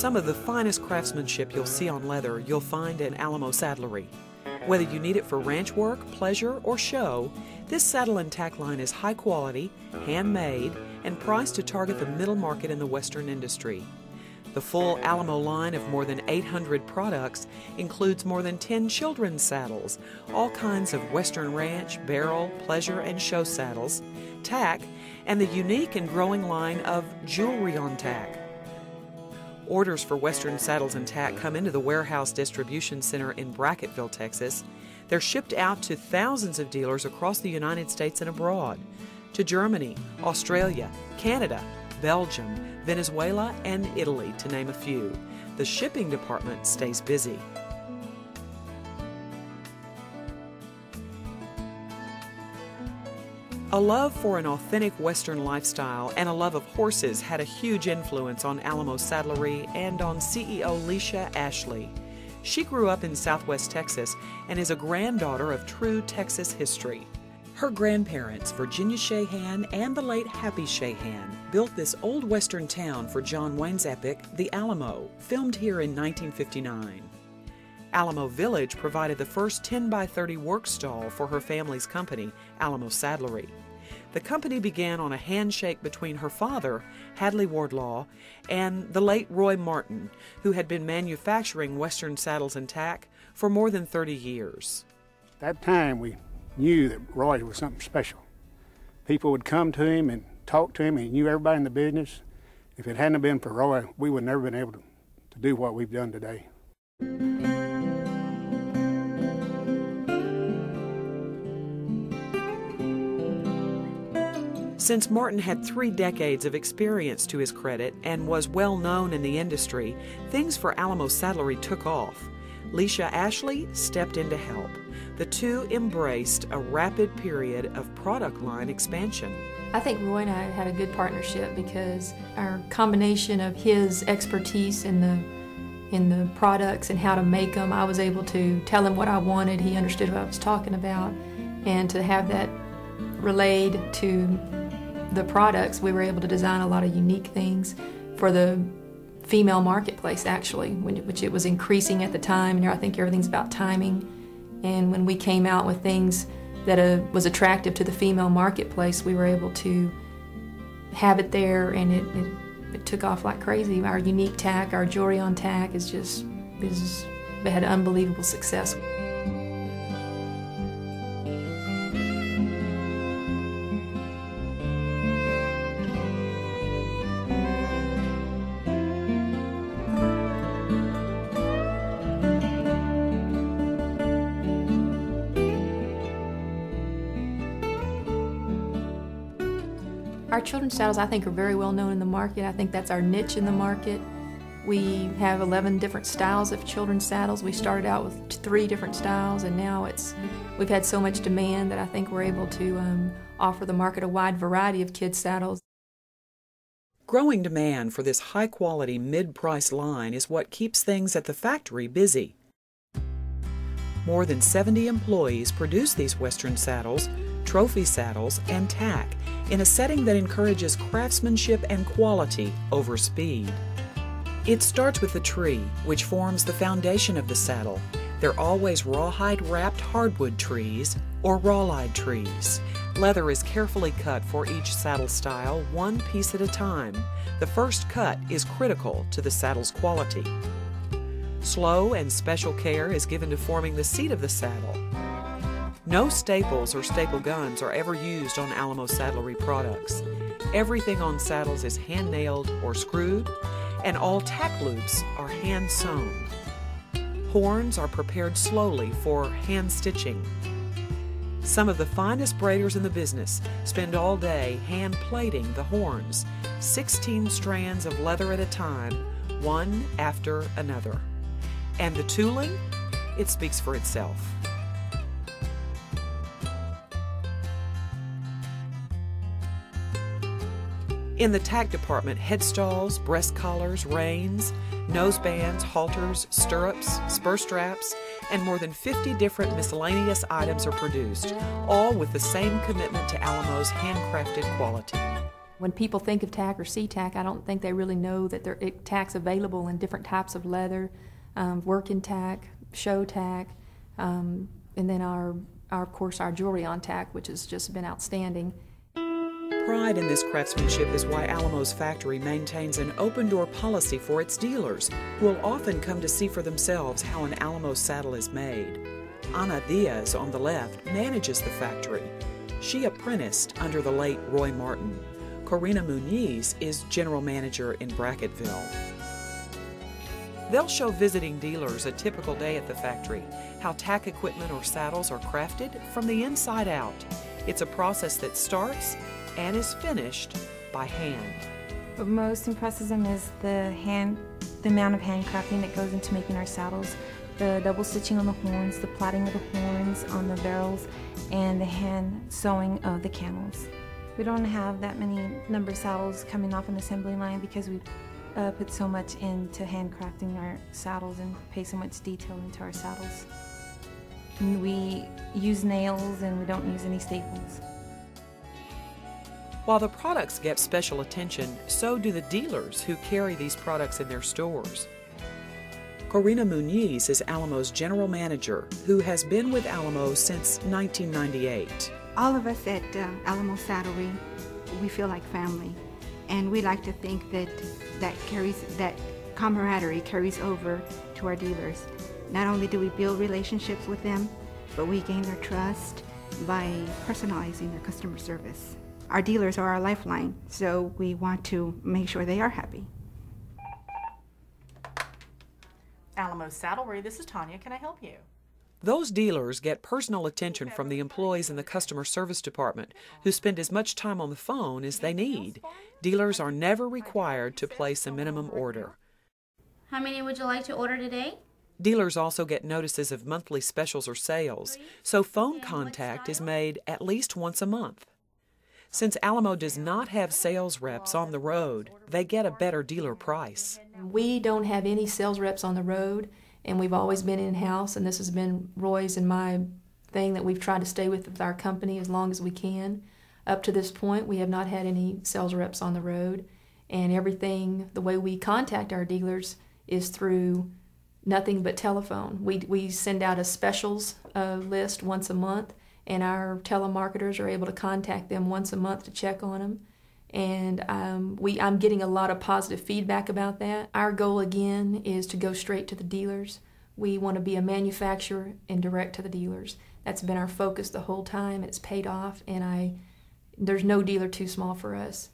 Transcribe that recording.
Some of the finest craftsmanship you'll see on leather you'll find in Alamo Saddlery. Whether you need it for ranch work, pleasure, or show, this saddle and tack line is high quality, handmade, and priced to target the middle market in the Western industry. The full Alamo line of more than 800 products includes more than 10 children's saddles, all kinds of Western ranch, barrel, pleasure, and show saddles, tack, and the unique and growing line of jewelry on tack. Orders for Western saddles and tack come into the warehouse distribution center in Brackettville, Texas. They're shipped out to thousands of dealers across the United States and abroad, to Germany, Australia, Canada, Belgium, Venezuela, and Italy, to name a few. The shipping department stays busy. A love for an authentic Western lifestyle and a love of horses had a huge influence on Alamo Saddlery and on CEO Leisha Ashley. She grew up in Southwest Texas and is a granddaughter of true Texas history. Her grandparents, Virginia Shahan and the late Happy Shahan, built this old Western town for John Wayne's epic, The Alamo, filmed here in 1959. Alamo Village provided the first 10-by-30 work stall for her family's company, Alamo Saddlery. The company began on a handshake between her father, Hadley Wardlaw, and the late Roy Martin, who had been manufacturing Western saddles and tack for more than 30 years. At that time, we knew that Roy was something special. People would come to him and talk to him, and he knew everybody in the business. If it hadn't been for Roy, we would never been able to do what we've done today. Since Martin had 3 decades of experience to his credit and was well known in the industry, things for Alamo Saddlery took off. Leisha Ashley stepped in to help. The two embraced a rapid period of product line expansion. I think Roy and I had a good partnership because our combination of his expertise in the products and how to make them, I was able to tell him what I wanted, he understood what I was talking about, and to have that relayed to the products, we were able to design a lot of unique things for the female marketplace, actually, which it was increasing at the time, and I think everything's about timing. And when we came out with things that was attractive to the female marketplace, we were able to have it there, and it took off like crazy. Our unique tack, our jewelry on tack, it had unbelievable success. Our children's saddles, I think, are very well known in the market. I think that's our niche in the market. We have 11 different styles of children's saddles. We started out with 3 different styles, and now we've had so much demand that I think we're able to offer the market a wide variety of kids' saddles. Growing demand for this high-quality, mid-price line is what keeps things at the factory busy. More than 70 employees produce these Western saddles, trophy saddles, and tack in a setting that encourages craftsmanship and quality over speed. It starts with the tree, which forms the foundation of the saddle. They're always rawhide-wrapped hardwood trees or rawhide trees. Leather is carefully cut for each saddle style, one piece at a time. The first cut is critical to the saddle's quality. Slow and special care is given to forming the seat of the saddle. No staples or staple guns are ever used on Alamo Saddlery products. Everything on saddles is hand-nailed or screwed, and all tack loops are hand-sewn. Horns are prepared slowly for hand stitching. Some of the finest braiders in the business spend all day hand-plating the horns, 16 strands of leather at a time, one after another. And the tooling? It speaks for itself. In the tack department, headstalls, breast collars, reins, nosebands, halters, stirrups, spur straps, and more than 50 different miscellaneous items are produced, all with the same commitment to Alamo's handcrafted quality. When people think of tack or sea-tack, I don't think they really know that there are tack's available in different types of leather, working tack, show tack, and then of course, our jewelry on tack, which has just been outstanding. Pride in this craftsmanship is why Alamo's factory maintains an open-door policy for its dealers, who will often come to see for themselves how an Alamo saddle is made. Ana Diaz, on the left, manages the factory. She apprenticed under the late Roy Martin. Corina Muniz is general manager in Bracketville. They'll show visiting dealers a typical day at the factory, how tack equipment or saddles are crafted from the inside out. It's a process that starts and is finished by hand. What most impresses them is the amount of handcrafting that goes into making our saddles, the double stitching on the horns, the plaiting of the horns on the barrels, and the hand sewing of the cannels. We don't have that many number of saddles coming off an assembly line because we put so much into handcrafting our saddles and pay so much detail into our saddles. And we use nails and we don't use any staples. While the products get special attention, so do the dealers who carry these products in their stores. Corina Muniz is Alamo's general manager, who has been with Alamo since 1998. All of us at Alamo Saddlery, we feel like family, and we like to think that that camaraderie carries over to our dealers. Not only do we build relationships with them, but we gain their trust by personalizing their customer service. Our dealers are our lifeline, so we want to make sure they are happy. Alamo Saddlery, this is Tanya. Can I help you? Those dealers get personal attention from the employees in the customer service department, who spend as much time on the phone as they need. Dealers are never required to place a minimum order. How many would you like to order today? Dealers also get notices of monthly specials or sales, so phone contact is made at least once a month. Since Alamo does not have sales reps on the road, they get a better dealer price. We don't have any sales reps on the road, and we've always been in-house, and this has been Roy's and my thing that we've tried to stay with our company as long as we can. Up to this point, we have not had any sales reps on the road, and everything, the way we contact our dealers is through nothing but telephone. We send out a specials list once a month, and our telemarketers are able to contact them once a month to check on them. And I'm getting a lot of positive feedback about that. Our goal, again, is to go straight to the dealers. We want to be a manufacturer and direct to the dealers. That's been our focus the whole time. It's paid off, and there's no dealer too small for us.